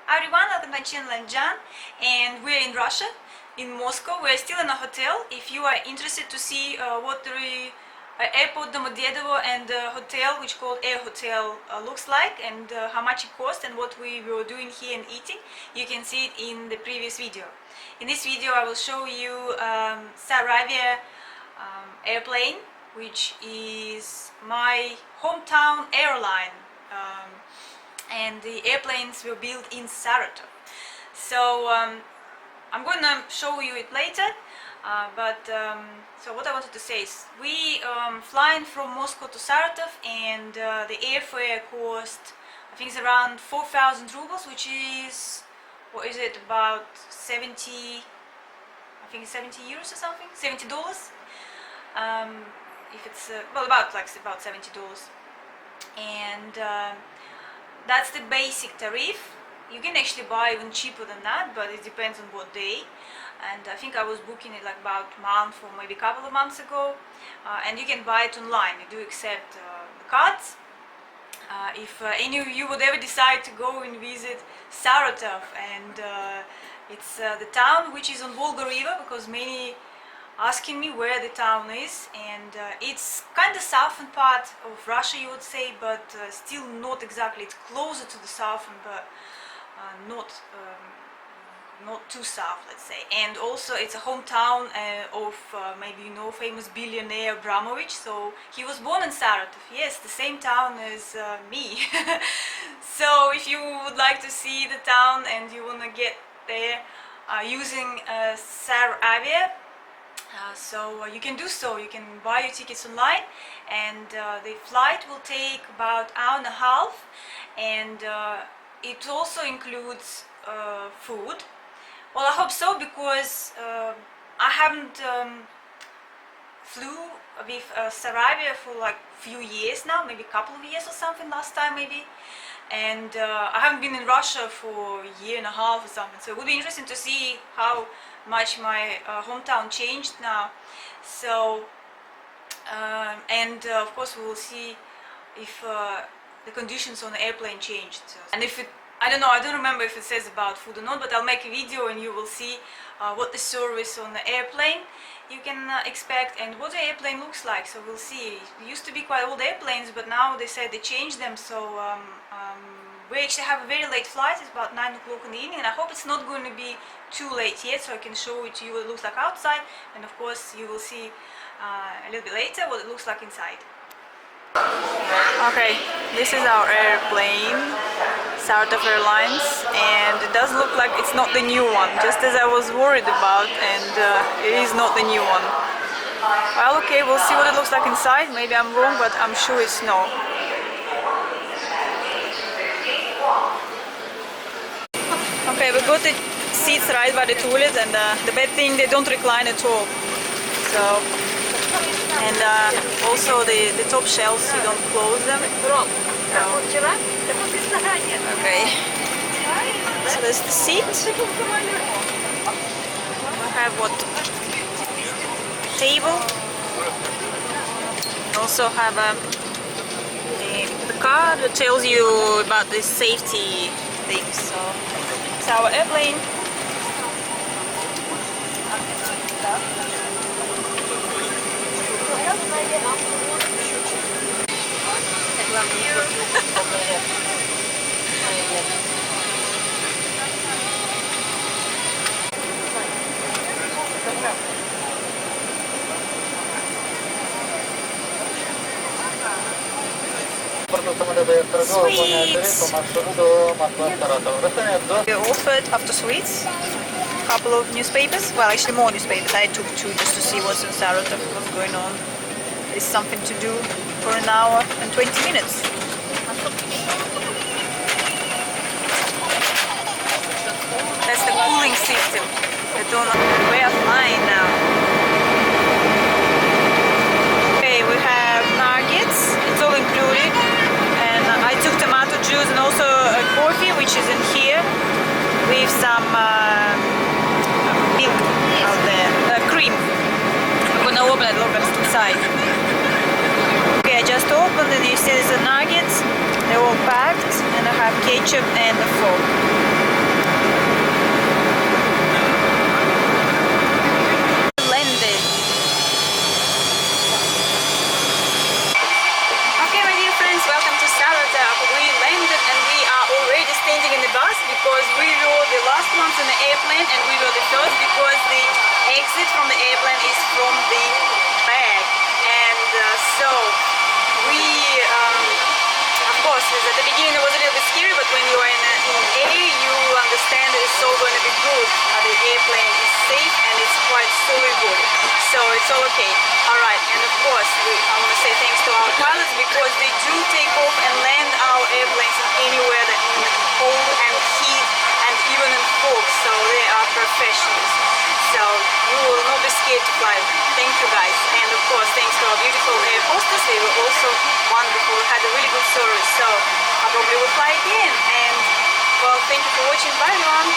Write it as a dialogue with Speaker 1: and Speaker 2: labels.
Speaker 1: Hi everyone, welcome to my channel. I'm Jan and we're in Russia, in Moscow. We're still in a hotel. If you are interested to see what the airport Domodedovo and the hotel, which called Air Hotel, looks like, and how much it cost and what we were doing here and eating, you can see it in the previous video. In this video I will show you Saratov airplane, which is my hometown airline. And the airplanes were built in Saratov. So I'm gonna show you it later, so what I wanted to say is we flying from Moscow to Saratov, and the airfare cost, I think it's around 4,000 rubles, which is, what is it, about 70, I think 70 euros or something, $70. If it's well, about $70, and that's the basic tariff. You can actually buy even cheaper than that, but it depends on what day. And I think I was booking it like about a month or maybe a couple of months ago. And you can buy it online. You do accept the cards. If any of you would ever decide to go and visit Saratov, and it's the town which is on Volga River, because many asking me where the town is, and it's kind of southern part of Russia, you would say, but still not exactly. It's closer to the southern, but not too south, let's say. And also it's a hometown of maybe you know, famous billionaire Abramovich. So he was born in Saratov, yes, the same town as me. So if you would like to see the town and you want to get there using Saratov, so you can do so. You can buy your tickets online, and the flight will take about an hour and a half, and it also includes food. Well, I hope so, because I haven't flew with Saratov for like a few years now, maybe a couple of years or something, last time maybe. And I haven't been in Russia for a year and a half or something, so it would be interesting to see how much my hometown changed now. So and of course we will see if the conditions on the airplane changed. So, and if it, I don't know, I don't remember if it says about food or not, but I'll make a video and you will see what the service on the airplane you can expect and what the airplane looks like. So we'll see. It used to be quite old airplanes, but now they said they changed them. So we actually have a very late flight. It's about 9 o'clock in the evening, and I hope it's not going to be too late yet, so I can show it to you what it looks like outside, and of course you will see a little bit later what it looks like inside. Okay, this is our airplane, Saratov Airlines, and it does look like it's not the new one, just as I was worried about, and it is not the new one. Well, okay, we'll see what it looks like inside. Maybe I'm wrong, but I'm sure it's no. Okay, we got the seats right by the toilet, and the bad thing, they don't recline at all. So, and also the top shelves, you don't close them. So, okay, so that's the seat. We have what? Table. We also have the card that tells you about the safety things. So it's our airplane. Sweets! We offered after sweets a couple of newspapers, well actually more newspapers. I took 2 just to see what's in Saratov, what's going on. There's something to do for an hour and 20 minutes. That's the cooling system. We are flying now. Okay, we have nuggets, it's all included, and I took tomato juice and also a coffee, which is in here, with some milk out there, cream. I'm gonna open it, look what's inside. Okay, I just opened, and you see there's the nuggets, they're all packed, and I have ketchup and a fork. because we were the last ones in the airplane and we were the first because the exit from the airplane is from the back. And so we, of course, at the beginning it was a little bit scary, but when you are in air, you understand that it's all going to be good. The airplane is safe and it's quite solid good. So it's all okay. Alright, and of course, I want to say thanks to our pilots because they do take off and land our airplanes anywhere that in cold and heat and even in fog. So they are professionals. So you will not be scared to fly. Thank you guys. And of course, thanks to our beautiful air hostess. They were also wonderful. Had a really good service. So I probably will fly again. And well, thank you for watching. Bye everyone.